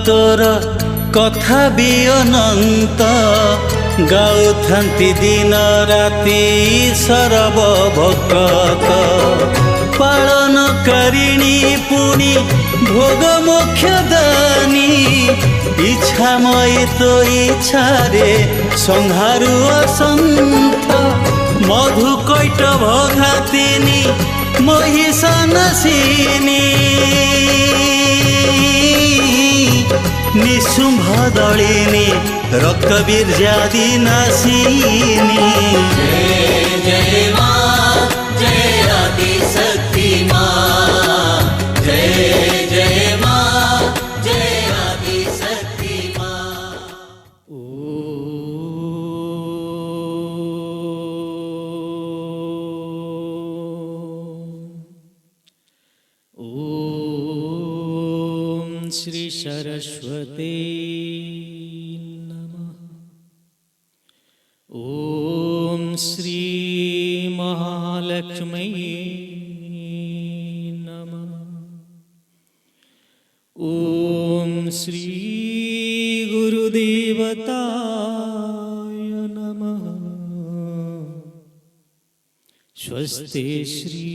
तोर कथा भी अनंत गाउथांती दिन राति सरब भक्त पालन करिणी पुणी भोग मोक्ष दानी इच्छामयी तो इच्छा रे संहारु असंथ मधु कैटभ घातिनी महिषानसिनी निशुंभ दलिनी रक्तबीर्जादि नाशिनी जय जय मां जय आदिशक्ति मां जय जय मां जय आदिशक्ति मां। ओम श्री सरस्वती ओम श्री महालक्ष्मी नमः। ओम श्री गुरुदेवताय नमः। स्वस्ति श्री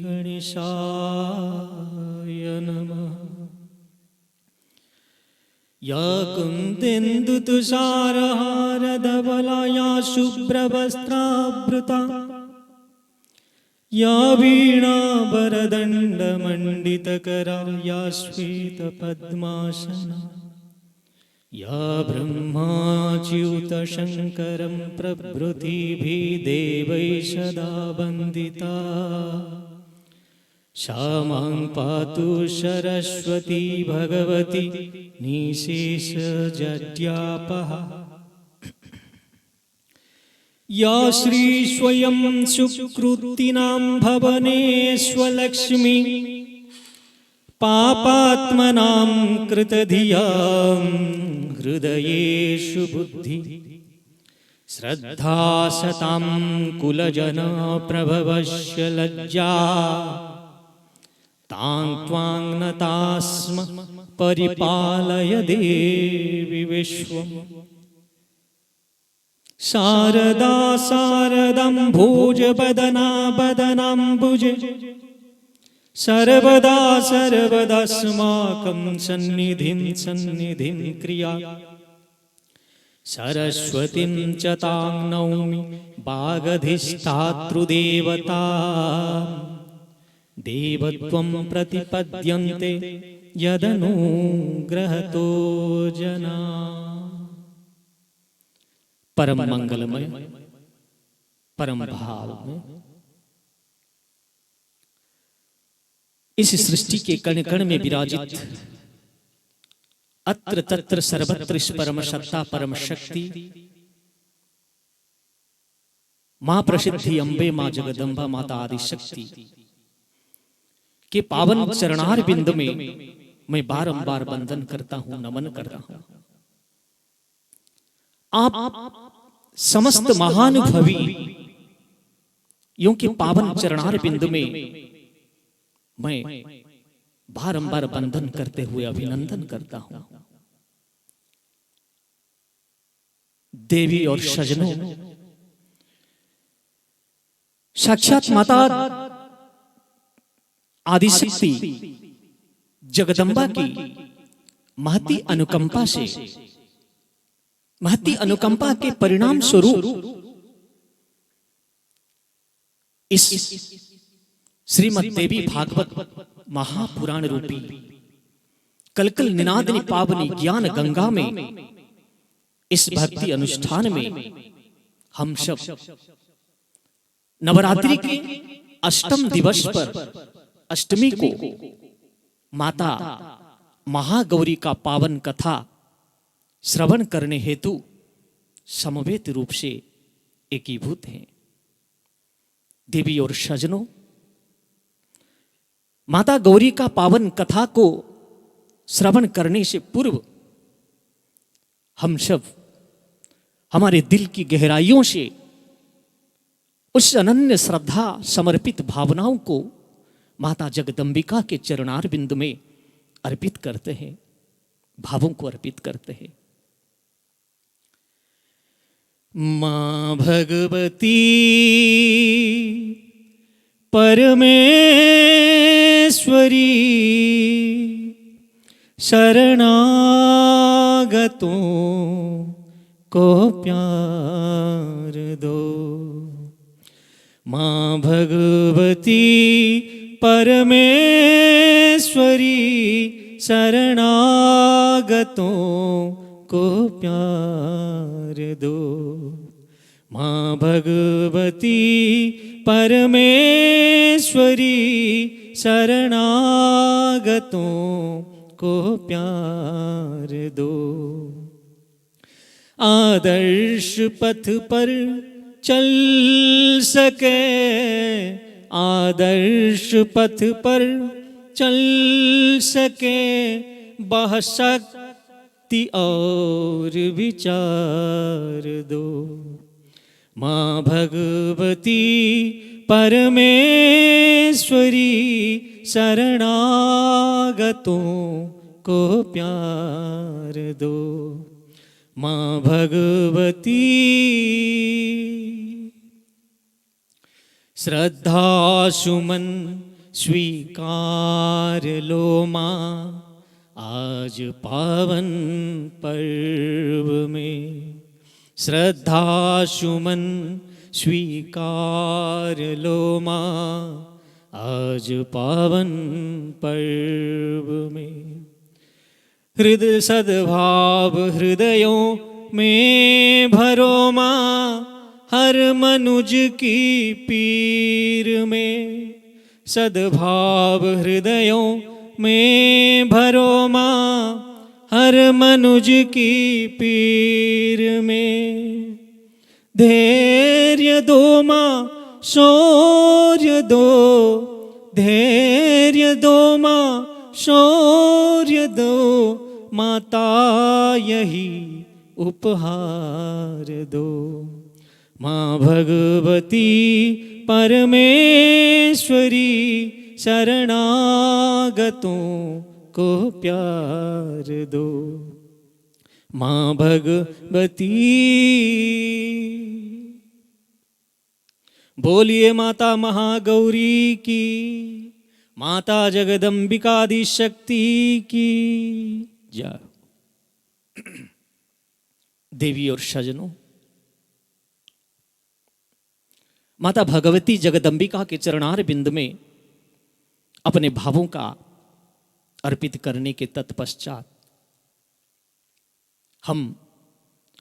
गणेशाय नमः। या कुन्देन्दु तुषारहारधवला या शुभ्रवस्त्रावृता या वीणावरदण्डमण्डितकरा या श्वेतपद्मासना या ब्रह्माच्युतशङ्करं प्रभृतिभिः देवैः सदा वन्दिता सा मां पातु सरस्वती भगवती निशेषजड्यापहा। या श्री स्वयं सुकृतिनां भवनेष्वलक्ष्मी पापात्मनां कृतधियां हृदयेषु बुद्धि श्रद्धा सतां कुलजना प्रभवस्य लज्जा तां त्वां नतास्म परिपालय देवि विश्वम्। शारदा शारदं भोजवदना वदनाम्बुजे सर्वदा सर्वदास्माकं सन्निधिं सन्निधिं क्रिया। सरस्वतीं च तां नौमि वागधिष्ठातृदेवता देवत्वं प्रतिपद्यन्ते यदनुग्रहतो जना। परम मंगलमय परम भावमय इस सृष्टि के कण कण में विराजित अत्र तत्र सर्वत्र इस परम सत्ता परम शक्ति मां प्रसिद्धि अंबे मां जगदम्बा माता आदि शक्ति के पावन चरणार बिंद में मैं बारंबार वंदन करता हूं, नमन करता हूं। आप समस्त महानुभवी यों के पावन चरणार बिंद में मैं बारंबार वंदन करते हुए अभिनंदन करता हूं। देवी और सजनों, साक्षात माता आदिशक्ति जगदम्बा की महती अनुकंपा से, महती अनुकंपा के परिणाम स्वरूप इस श्रीमद् देवी भागवत महापुराण रूपी कलकल निनादनी पावनी ज्ञान गंगा में इस भक्ति अनुष्ठान में हम सब नवरात्रि के अष्टम दिवस पर अष्टमी को माता महागौरी का पावन कथा श्रवण करने हेतु समवेत रूप से एकीभूत हैं। देवी और सजनों, माता गौरी का पावन कथा को श्रवण करने से पूर्व हम सब हमारे दिल की गहराइयों से उस अनन्य श्रद्धा समर्पित भावनाओं को माता जगदम्बिका के चरणार बिंदु में अर्पित करते हैं, भावों को अर्पित करते हैं। मां भगवती परमेश्वरी शरणागतों को प्यार दो। मां भगवती परमेश्वरी शरणागतों को प्यार दो। मां भगवती परमेश्वरी शरणागतों को प्यार दो। आदर्श पथ पर चल सके, आदर्श पथ पर चल सके, बहुशक्ति और विचार दो। मां भगवती परमेश्वरी शरणागतों को प्यार दो। मां भगवती श्रद्धा सुमन स्वीकार लो मां, आज पावन पर्व में। श्रद्धा सुमन स्वीकार लो मां, आज पावन पर्व में। हृदय सद्भाव हृदयों में भरो मां, हर मनुज की पीर में। सद्भाव हृदयों में भरो मां, हर मनुज की पीर में। धैर्य दो मां, शौर्य दो, धैर्य दो मां, शौर्य दो, माता यही उपहार दो। मां भगवती परमेश्वरी शरणागतों को प्यार दो। मां भगवती। बोलिए माता महागौरी की, माता जगदम्बिकादि शक्ति की जय। देवी और सजनों, माता भगवती जगदम्बिका के चरणार बिंद में अपने भावों का अर्पित करने के तत्पश्चात हम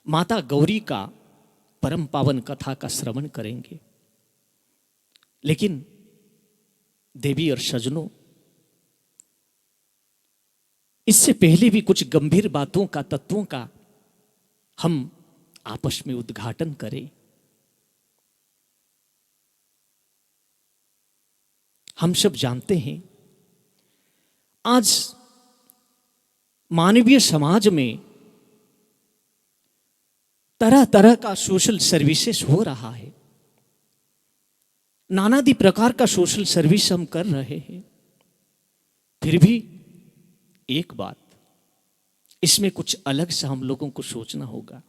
माता गौरी का परम पावन कथा का श्रवण करेंगे। लेकिन देवी और सजनों, इससे पहले भी कुछ गंभीर बातों का, तत्वों का हम आपस में उद्घाटन करें। हम सब जानते हैं आज मानवीय समाज में तरह तरह का सोशल सर्विसेज हो रहा है। नानादि प्रकार का सोशल सर्विस हम कर रहे हैं। फिर भी एक बात, इसमें कुछ अलग से हम लोगों को सोचना होगा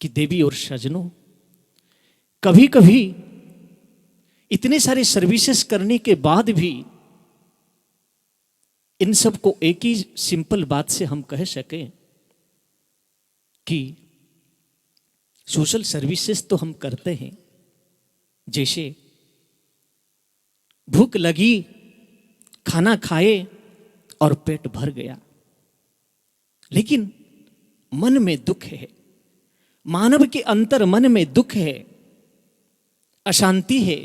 कि देवी और सजनों, कभी कभी इतने सारे सर्विसेज करने के बाद भी इन सब को एक ही सिंपल बात से हम कह सकें कि सोशल सर्विसेज तो हम करते हैं, जैसे भूख लगी, खाना खाए और पेट भर गया, लेकिन मन में दुख है। मानव के अंतर मन में दुख है, अशांति है,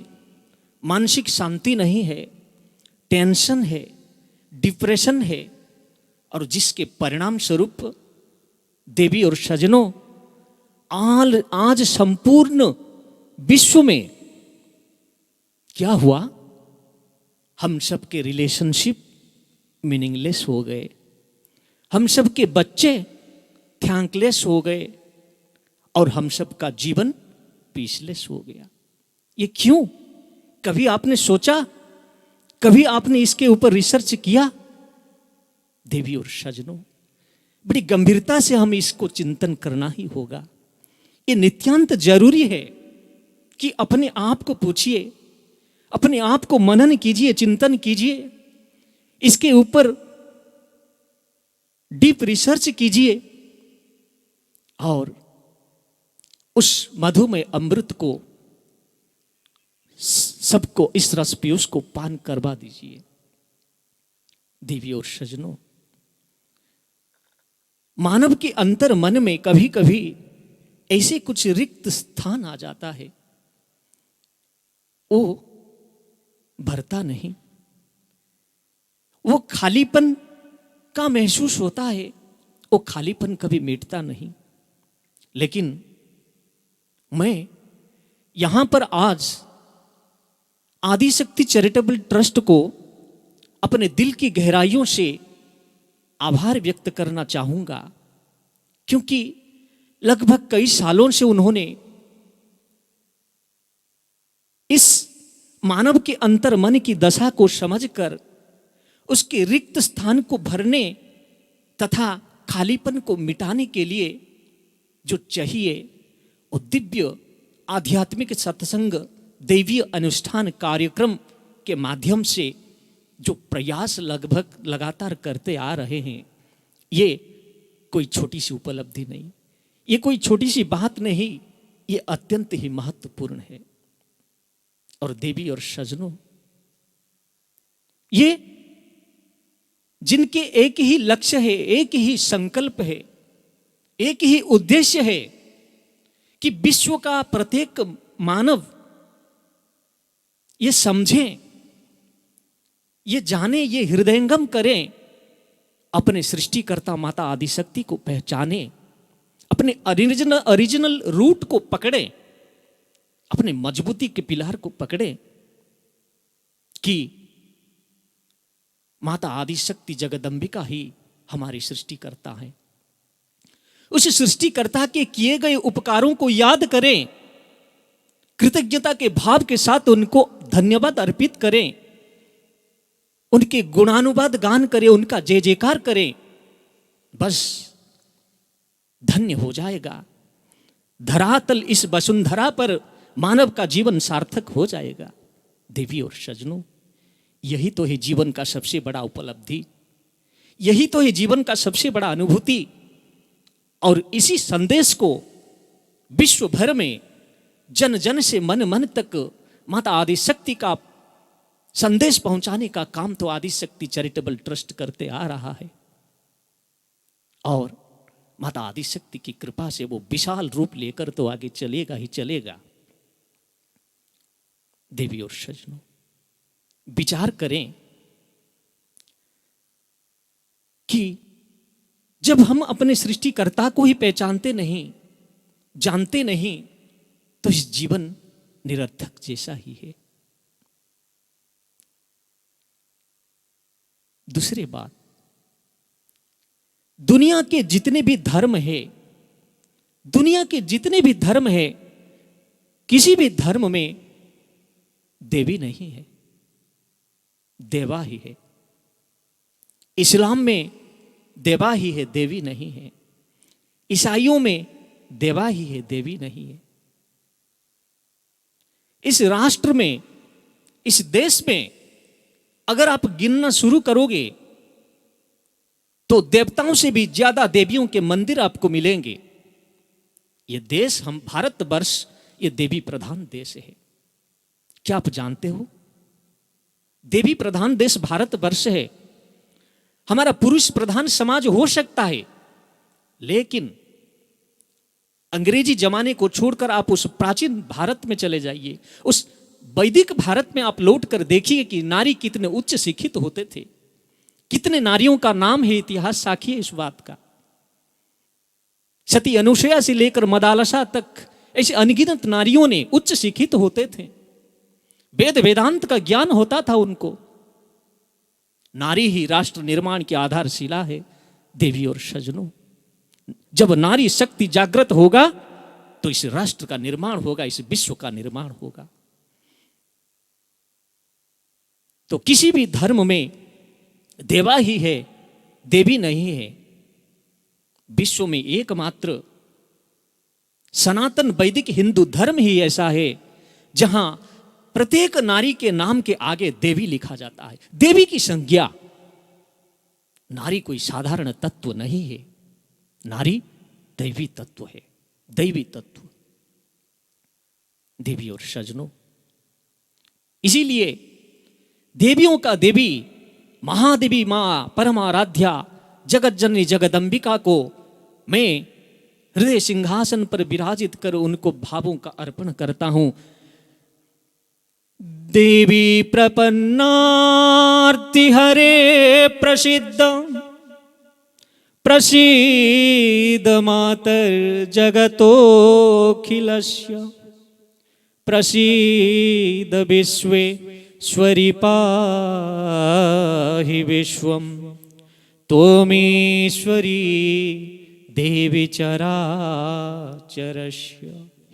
मानसिक शांति नहीं है, टेंशन है, डिप्रेशन है, और जिसके परिणाम स्वरूप देवी और सजनों आज संपूर्ण विश्व में क्या हुआ, हम सबके रिलेशनशिप मीनिंगलेस हो गए, हम सबके बच्चे थैंकलेस हो गए, और हम सबका जीवन पीसलेस हो गया। ये क्यों? कभी आपने सोचा, कभी आपने इसके ऊपर रिसर्च किया देवी और सज्जनों, बड़ी गंभीरता से हम इसको चिंतन करना ही होगा। ये नित्यांत जरूरी है कि अपने आप को पूछिए, अपने आप को मनन कीजिए, चिंतन कीजिए, इसके ऊपर डीप रिसर्च कीजिए और उस मधुमय अमृत को सबको, इस रस पीयूष को पान करवा दीजिए। देवी और सज्जनों, मानव के अंतर मन में कभी कभी ऐसे कुछ रिक्त स्थान आ जाता है, वो भरता नहीं, वो खालीपन का महसूस होता है, वो खालीपन कभी मिटता नहीं। लेकिन मैं यहां पर आज आदिशक्ति चैरिटेबल ट्रस्ट को अपने दिल की गहराइयों से आभार व्यक्त करना चाहूंगा, क्योंकि लगभग कई सालों से उन्होंने इस मानव के अंतर मन की दशा को समझकर उसके रिक्त स्थान को भरने तथा खालीपन को मिटाने के लिए जो चाहिए वो दिव्य आध्यात्मिक सत्संग, दैवीय अनुष्ठान कार्यक्रम के माध्यम से जो प्रयास लगभग लगातार करते आ रहे हैं, ये कोई छोटी सी उपलब्धि नहीं, ये कोई छोटी सी बात नहीं, ये अत्यंत ही महत्वपूर्ण है। और देवी और सज्जनों, ये जिनके एक ही लक्ष्य है, एक ही संकल्प है, एक ही उद्देश्य है कि विश्व का प्रत्येक मानव ये समझे, ये जाने, ये हृदयंगम करें, अपने सृष्टिकर्ता माता आदिशक्ति को पहचाने, अपने ओरिजिनल रूट को पकड़े, अपने मजबूती के पिलर को पकड़े कि माता आदिशक्ति जगदंबिका ही हमारी सृष्टिकर्ता है। उस सृष्टिकर्ता के किए गए उपकारों को याद करें, कृतज्ञता के भाव के साथ उनको धन्यवाद अर्पित करें, उनके गुणानुवाद गान करें, उनका जय जयकार करें, बस धन्य हो जाएगा। धरातल इस वसुंधरा पर मानव का जीवन सार्थक हो जाएगा। देवी और सज्जनों, यही तो है जीवन का सबसे बड़ा उपलब्धि, यही तो है जीवन का सबसे बड़ा अनुभूति। और इसी संदेश को विश्व भर में जन जन से मन मन तक माता आदिशक्ति का संदेश पहुंचाने का काम तो आदिशक्ति चैरिटेबल ट्रस्ट करते आ रहा है। और माता आदिशक्ति की कृपा से वो विशाल रूप लेकर तो आगे चलेगा ही चलेगा। देवी और सज्जनों, विचार करें कि जब हम अपने सृष्टिकर्ता को ही पहचानते नहीं, जानते नहीं, तो इस जीवन निरर्थक जैसा ही है। दूसरी बात, दुनिया के जितने भी धर्म है, दुनिया के जितने भी धर्म है, किसी भी धर्म में देवी नहीं है, देवा ही है। इस्लाम में देवा ही है, देवी नहीं है। ईसाइयों में देवा ही है, देवी नहीं है। इस राष्ट्र में, इस देश में अगर आप गिनना शुरू करोगे तो देवताओं से भी ज्यादा देवियों के मंदिर आपको मिलेंगे। ये देश, हम भारतवर्ष, ये देवी प्रधान देश है। क्या आप जानते हो? देवी प्रधान देश भारतवर्ष है। हमारा पुरुष प्रधान समाज हो सकता है, लेकिन अंग्रेजी जमाने को छोड़कर आप उस प्राचीन भारत में चले जाइए, उस वैदिक भारत में आप लौट कर देखिए कि नारी कितने उच्च शिक्षित होते थे। कितने नारियों का नाम है, इतिहास साक्षी है इस बात का। सती अनुसुया से लेकर मदालसा तक ऐसे अनगिनत नारियों ने उच्च शिक्षित होते थे, वेद वेदांत का ज्ञान होता था उनको। नारी ही राष्ट्र निर्माण की आधारशिला है। देवी और सज्जनों, जब नारी शक्ति जागृत होगा तो इस राष्ट्र का निर्माण होगा, इस विश्व का निर्माण होगा। तो किसी भी धर्म में देवा ही है, देवी नहीं है। विश्व में एकमात्र सनातन वैदिक हिंदू धर्म ही ऐसा है जहां प्रत्येक नारी के नाम के आगे देवी लिखा जाता है। देवी की संज्ञा। नारी कोई साधारण तत्व नहीं है, नारी दैवी तत्व है, दैवी तत्व। देवी और सजनों, इसीलिए देवियों का देवी महादेवी मां परमाराध्या जगत जननी जगदंबिका को मैं हृदय सिंहासन पर विराजित कर उनको भावों का अर्पण करता हूं। देवी प्रपन्नार्ति हरे प्रसिद्ध प्रसीद मातर जगतोखिलस्य प्रसीद विश्वेश्वरी पाहि विश्वम त्वमीश्वरी देवी चराचरस्य।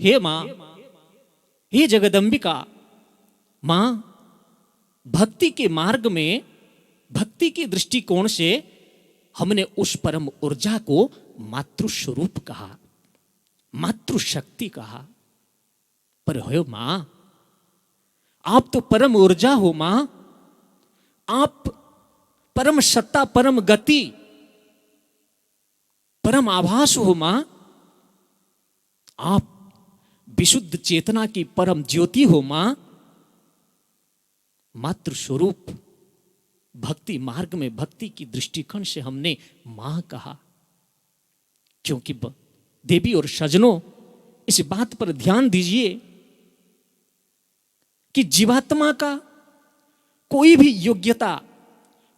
हे मां, हे जगदंबिका मां, भक्ति के मार्ग में, भक्ति के दृष्टिकोण से हमने उस परम ऊर्जा को मातृस्वरूप कहा, मातृशक्ति कहा। पर हो मां, आप तो परम ऊर्जा हो मां, आप परम सत्ता, परम गति, परम आभास हो मां, आप विशुद्ध चेतना की परम ज्योति हो मां। मातृ स्वरूप भक्ति मार्ग में भक्ति की दृष्टिकोण से हमने मां कहा, क्योंकि देवी और सजनों इस बात पर ध्यान दीजिए कि जीवात्मा का कोई भी योग्यता,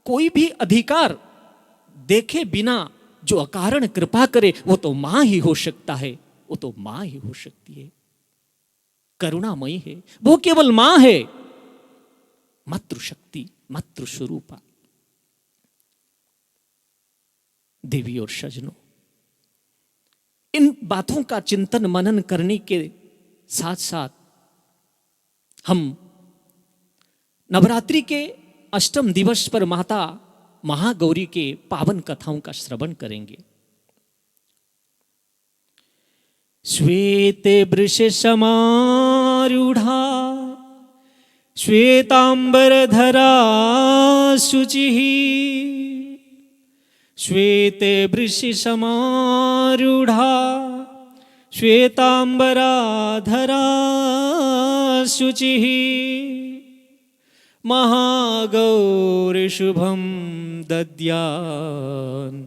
कोई भी अधिकार देखे बिना जो अकारण कृपा करे वो तो मां ही हो सकता है, वो तो मां ही हो सकती है। करुणामयी है, वो केवल मां है, मातृशक्ति, मातृस्वरूपा। देवी और सजनों, इन बातों का चिंतन मनन करने के साथ साथ हम नवरात्रि के अष्टम दिवस पर माता महागौरी के पावन कथाओं का श्रवण करेंगे। श्वेते वृषे समारूढ़ा श्वेतांबरधरा शुचिः श्वेते वृषि समारूढ़ा श्वेतांबराधरा शुचिः महागौरी शुभं दद्यान्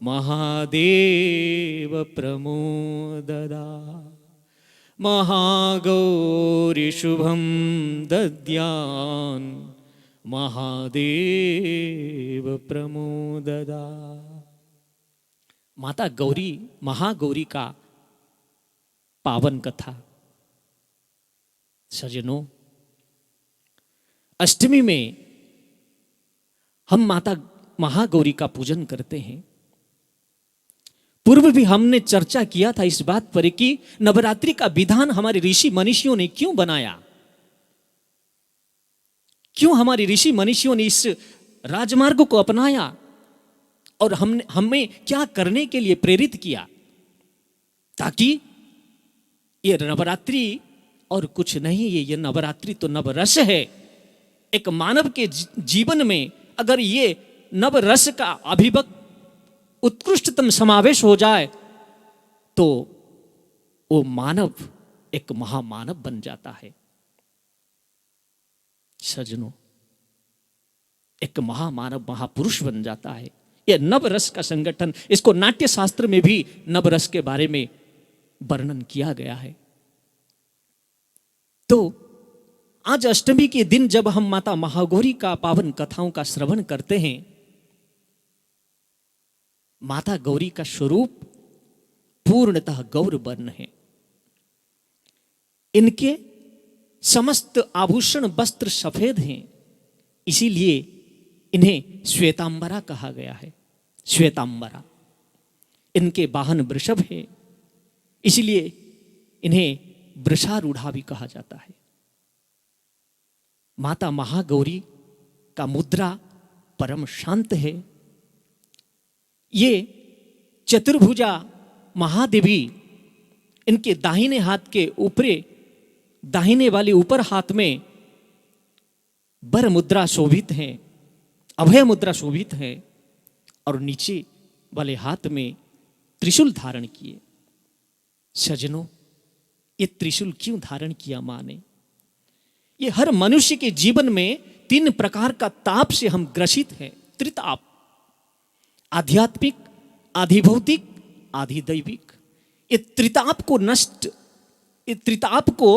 महादेव प्रमोददा। महागौरी शुभं दद्यान् महादेव प्रमोददा। माता गौरी, महागौरी का पावन कथा। सजनों, अष्टमी में हम माता महागौरी का पूजन करते हैं। पूर्व भी हमने चर्चा किया था इस बात पर कि नवरात्रि का विधान हमारे ऋषि मनीषियों ने क्यों बनाया, क्यों हमारे ऋषि मनीषियों ने इस राजमार्ग को अपनाया और हमें क्या करने के लिए प्रेरित किया, ताकि ये नवरात्रि और कुछ नहीं है, ये नवरात्रि तो नवरस है। एक मानव के जीवन में अगर ये नवरस का अभिव्यक्त उत्कृष्टतम समावेश हो जाए तो वो मानव एक महामानव बन जाता है। सजनों, एक महामानव महापुरुष बन जाता है। यह नवरस का संगठन, इसको नाट्य शास्त्र में भी नवरस के बारे में वर्णन किया गया है। तो आज अष्टमी के दिन जब हम माता महागौरी का पावन कथाओं का श्रवण करते हैं, माता गौरी का स्वरूप पूर्णतः गौर वर्ण है। इनके समस्त आभूषण वस्त्र सफेद हैं, इसीलिए इन्हें श्वेतांबरा कहा गया है। श्वेतांबरा, इनके वाहन वृषभ है, इसलिए इन्हें वृषारूढ़ा भी कहा जाता है। माता महागौरी का मुद्रा परम शांत है, ये चतुर्भुजा महादेवी, इनके दाहिने हाथ के ऊपरे, दाहिने वाले ऊपर हाथ में बर मुद्रा शोभित है, अभय मुद्रा शोभित है, और नीचे वाले हाथ में त्रिशूल धारण किए। सजनों, ये त्रिशूल क्यों धारण किया मां ने? ये हर मनुष्य के जीवन में 3 प्रकार का ताप से हम ग्रसित हैं। त्रिताप, आध्यात्मिक, आधिभौतिक, आधिदैविक। ये त्रिताप को नष्ट, ये त्रिताप को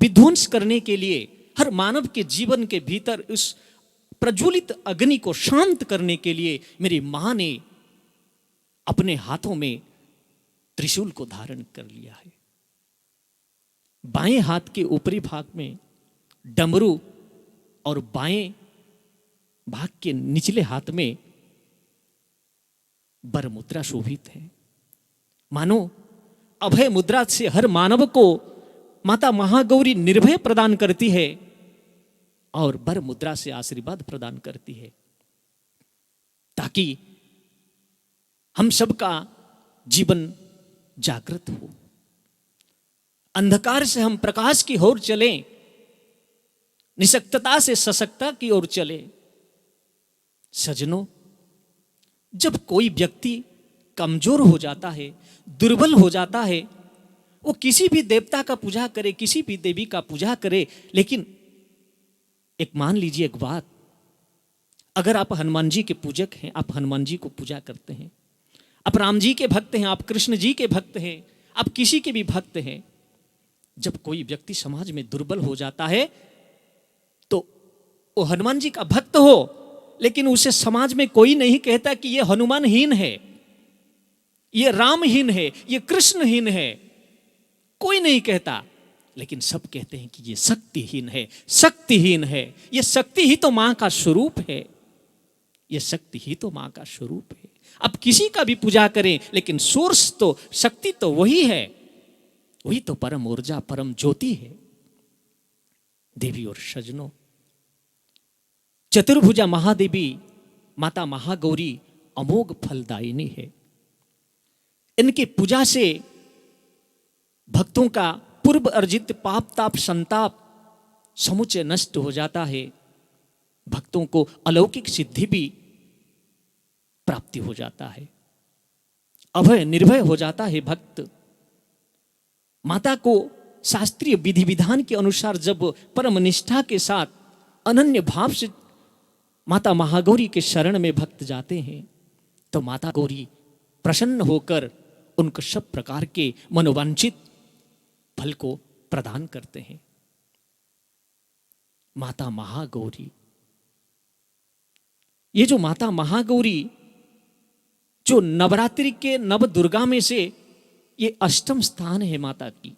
विध्वंस करने के लिए, हर मानव के जीवन के भीतर उस प्रज्वलित अग्नि को शांत करने के लिए मेरी मां ने अपने हाथों में त्रिशूल को धारण कर लिया है। बाएं हाथ के ऊपरी भाग में डमरू और बाएं भाग के निचले हाथ में बर मुद्रा शोभित है। मानो अभय मुद्रा से हर मानव को माता महागौरी निर्भय प्रदान करती है और बर मुद्रा से आशीर्वाद प्रदान करती है, ताकि हम सबका जीवन जागृत हो, अंधकार से हम प्रकाश की ओर चलें, निशक्तता से सशक्तता की ओर चले। सजनों, जब कोई व्यक्ति कमजोर हो जाता है, दुर्बल हो जाता है, वो किसी भी देवता का पूजा करे, किसी भी देवी का पूजा करे, लेकिन एक मान लीजिए एक बात, अगर आप हनुमान जी के पूजक हैं, आप हनुमान जी को पूजा करते हैं, आप राम जी के भक्त हैं, आप कृष्ण जी के भक्त हैं, आप किसी के भी भक्त हैं, जब कोई व्यक्ति समाज में दुर्बल हो जाता है तो वो हनुमान जी का भक्त हो, लेकिन उसे समाज में कोई नहीं कहता कि ये हनुमानहीन है, ये रामहीन है, ये कृष्णहीन है, कोई नहीं कहता, लेकिन सब कहते हैं कि ये शक्तिहीन है, शक्तिहीन है। ये शक्ति ही तो मां का स्वरूप है, ये शक्ति ही तो मां का स्वरूप है। अब किसी का भी पूजा करें, लेकिन सोर्स तो, शक्ति तो वही है, वही तो परम ऊर्जा, परम ज्योति है। देवी और सजनों, चतुर्भुजा महादेवी माता महागौरी अमोघ फलदायिनी है। इनकी पूजा से भक्तों का पूर्व अर्जित पाप ताप संताप समुचे नष्ट हो जाता है, भक्तों को अलौकिक सिद्धि भी प्राप्ति हो जाता है, अभय निर्भय हो जाता है भक्त। माता को शास्त्रीय विधि विधान के अनुसार जब परम निष्ठा के साथ अनन्य भाव से माता महागौरी के शरण में भक्त जाते हैं, तो माता गौरी प्रसन्न होकर उनको सब प्रकार के मनोवांछित फल को प्रदान करते हैं। माता महागौरी, ये जो माता महागौरी जो नवरात्रि के नव दुर्गा में से ये अष्टम स्थान है माता की।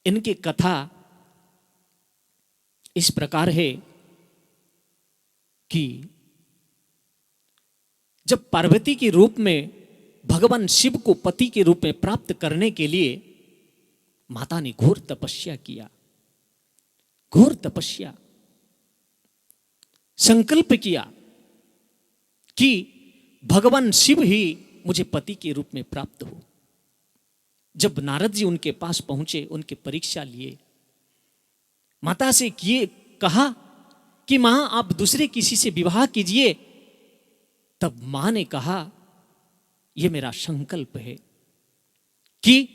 इनकी कथा इस प्रकार है कि जब पार्वती के रूप में भगवान शिव को पति के रूप में प्राप्त करने के लिए माता ने घोर तपस्या किया, घोर तपस्या, संकल्प किया कि भगवान शिव ही मुझे पति के रूप में प्राप्त हो। जब नारद जी उनके पास पहुंचे, उनकी परीक्षा लिए, माता से किए कहा कि मां आप दूसरे किसी से विवाह कीजिए, तब मां ने कहा यह मेरा संकल्प है कि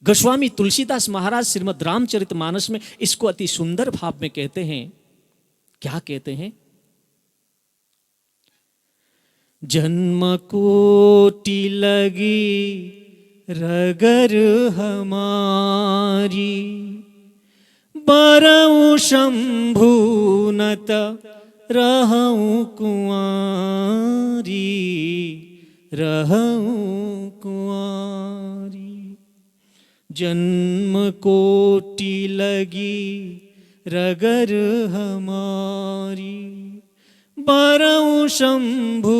गोस्वामी तुलसीदास महाराज श्रीमद् रामचरितमानस में इसको अति सुंदर भाव में कहते हैं। क्या कहते हैं? जन्म कोटि लगी रगर हमारी, बरऊं शंभु नत रहूं कुंवारी, रहूं कुंवारी। जन्म कोटि लगी रगर हमारी, बरऊं शंभु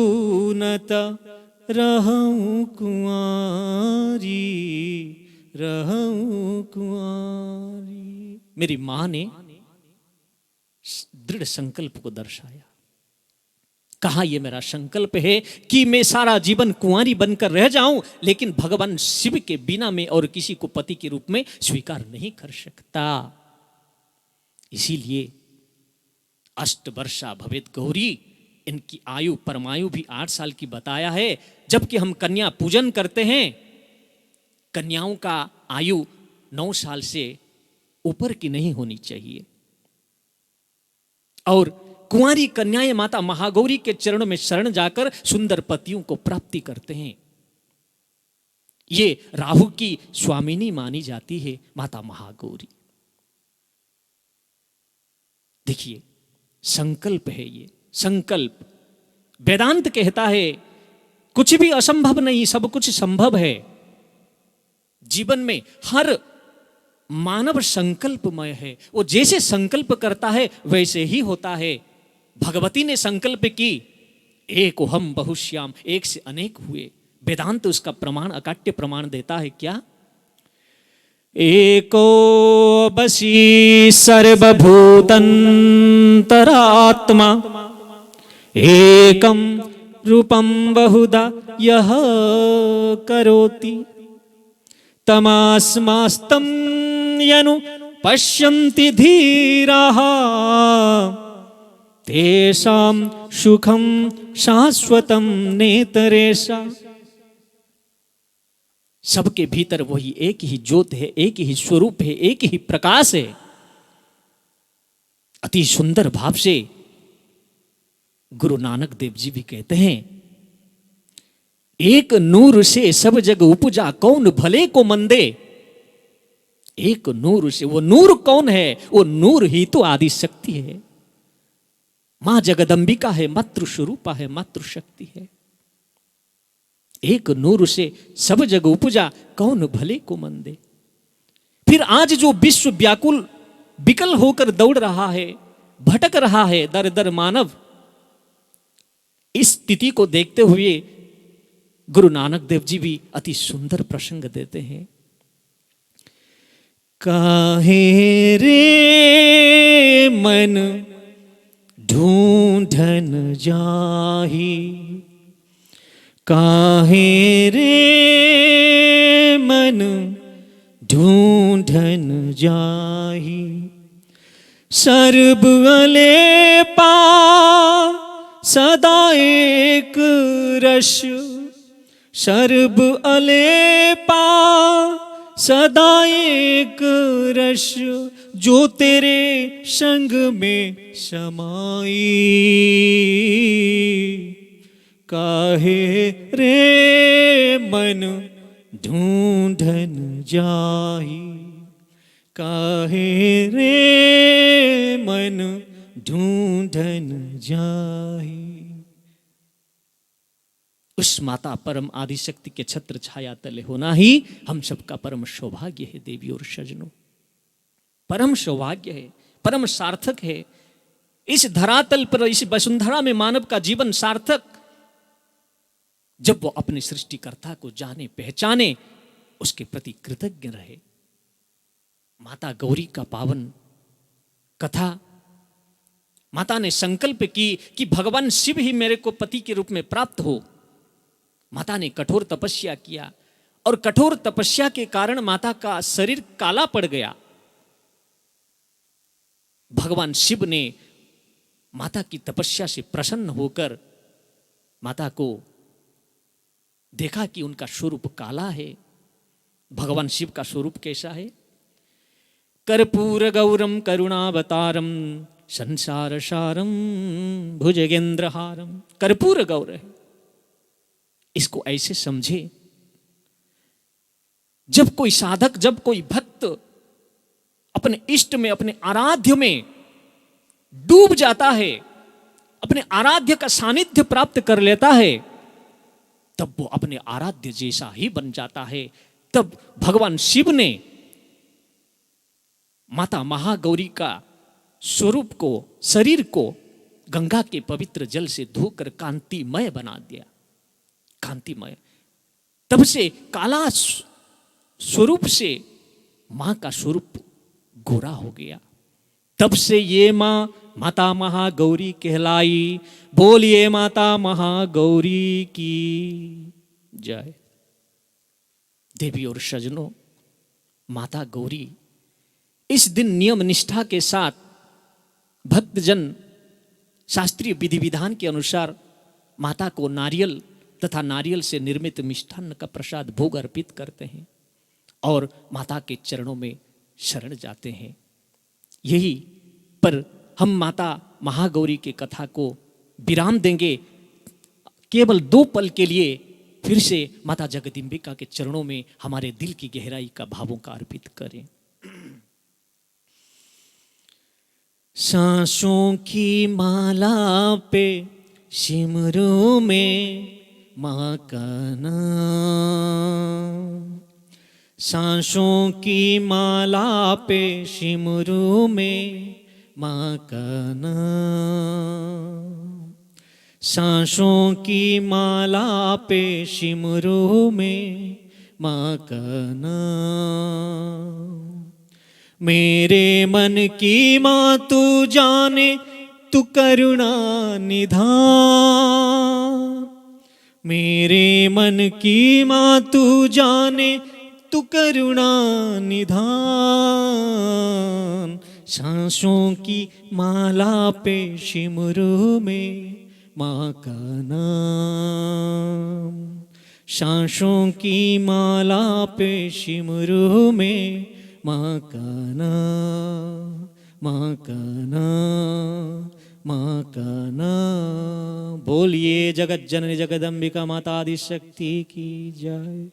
नत रहूं कुंवारी, रहूं कुंवारी। मेरी मां ने दृढ़ संकल्प को दर्शाया, कहा यह मेरा संकल्प है कि मैं सारा जीवन कुंवारी बनकर रह जाऊं, लेकिन भगवान शिव के बिना मैं और किसी को पति के रूप में स्वीकार नहीं कर सकता। इसीलिए अष्टवर्षा भवेत गौरी, इनकी आयु परमायु भी 8 साल की बताया है। जबकि हम कन्या पूजन करते हैं, कन्याओं का आयु 9 साल से ऊपर की नहीं होनी चाहिए। और कुंवारी कन्याएं माता महागौरी के चरणों में शरण जाकर सुंदर पतियों को प्राप्ति करते हैं। ये राहु की स्वामिनी मानी जाती है माता महागौरी। देखिए संकल्प है, ये संकल्प। वेदांत कहता है कुछ भी असंभव नहीं, सब कुछ संभव है। जीवन में हर मानव संकल्पमय है, वो जैसे संकल्प करता है वैसे ही होता है। भगवती ने संकल्प की, एक हम बहुश्याम, एक से अनेक हुए। वेदांत उसका प्रमाण, अकाट्य प्रमाण देता है। क्या? एको बसी सर्वभूतंतरात्मा, एकम रूपम बहुधा यह करोति, तमास्मास्तं यनु पश्यन्ति धीराः, तेषां सुखं शाश्वतं नेतरेषा। सबके भीतर वही एक ही ज्योत है, एक ही स्वरूप है, एक ही प्रकाश है। अति सुंदर भाव से गुरु नानक देव जी भी कहते हैं, एक नूर से सब जग उपजा, कौन भले को मंदे। एक नूर से, वो नूर कौन है? वो नूर ही तो आदि शक्ति है। मां जगदंबिका है, मातृ स्वरूपा है, मातृ शक्ति है। एक नूर से सब जग उपजा, कौन भले को मंदे। फिर आज जो विश्व व्याकुल विकल होकर दौड़ रहा है, भटक रहा है दर दर मानव, इस स्थिति को देखते हुए गुरु नानक देव जी भी अति सुंदर प्रसंग देते हैं। काहे रे मन ढूंढन जाही, काहे रे मन ढूंढन जाही, सर्ब अलेपा सदा एक रस, सर्ब अलेपा सदा एक रस, जो तेरे संग में समाई, काहे रे मन ढूंढन जाही, काहे रे मन ढूंढन जाही। उस माता परम आदिशक्ति के छत्र छाया तले होना ही हम सबका परम सौभाग्य है। देवी और सजनों, परम सौभाग्य है, परम सार्थक है। इस धरातल पर, इस वसुंधरा में मानव का जीवन सार्थक जब वो अपने सृष्टिकर्ता को जाने पहचाने, उसके प्रति कृतज्ञ रहे। माता गौरी का पावन कथा, माता ने संकल्प की कि भगवान शिव ही मेरे को पति के रूप में प्राप्त हो। माता ने कठोर तपस्या किया और कठोर तपस्या के कारण माता का शरीर काला पड़ गया। भगवान शिव ने माता की तपस्या से प्रसन्न होकर माता को देखा कि उनका स्वरूप काला है। भगवान शिव का स्वरूप कैसा है? कर्पूर गौरम करुणावतारम संसार सारम भुजगेंद्रहारम। कर्पूर गौर है, इसको ऐसे समझे, जब कोई साधक, जब कोई भक्त अपने इष्ट में, अपने आराध्य में डूब जाता है, अपने आराध्य का सानिध्य प्राप्त कर लेता है, तब वो अपने आराध्य जैसा ही बन जाता है। तब भगवान शिव ने माता महागौरी का स्वरूप को, शरीर को गंगा के पवित्र जल से धोकर कांतिमय बना दिया। कांतिमय, तब से काला स्वरूप से मां का स्वरूप गोरा हो गया। तब से ये मां माता महागौरी कहलाई। बोलिए माता महागौरी की जय। देवी और सजनों, माता गौरी इस दिन नियम निष्ठा के साथ भक्तजन शास्त्रीय विधि विधान के अनुसार माता को नारियल तथा नारियल से निर्मित मिष्ठान्न का प्रसाद भोग अर्पित करते हैं और माता के चरणों में शरण जाते हैं। यही पर हम माता महागौरी की कथा को विराम देंगे केवल 2 पल के लिए। फिर से माता जगदम्बिका के चरणों में हमारे दिल की गहराई का भावों का अर्पित करें। सांसों की माला पे सिमरू में माँ का नाम, सांसों की माला पे सिमरू में माँ का नाम, सांसों की माला पे सिमरू में माँ का नाम। मेरे मन की माँ तू जाने, तू करुणा निधान। मेरे मन की माँ तू जाने, तू करुणा निधान। सांसों की माला पे सिमरू में माँ का नाम, सांसों की माला पे सिमरू में माँ का नाम, माँ का नाम, माँ का नाम। बोलिए जगत जननी जगदम्बिका माता आदि शक्ति की जय।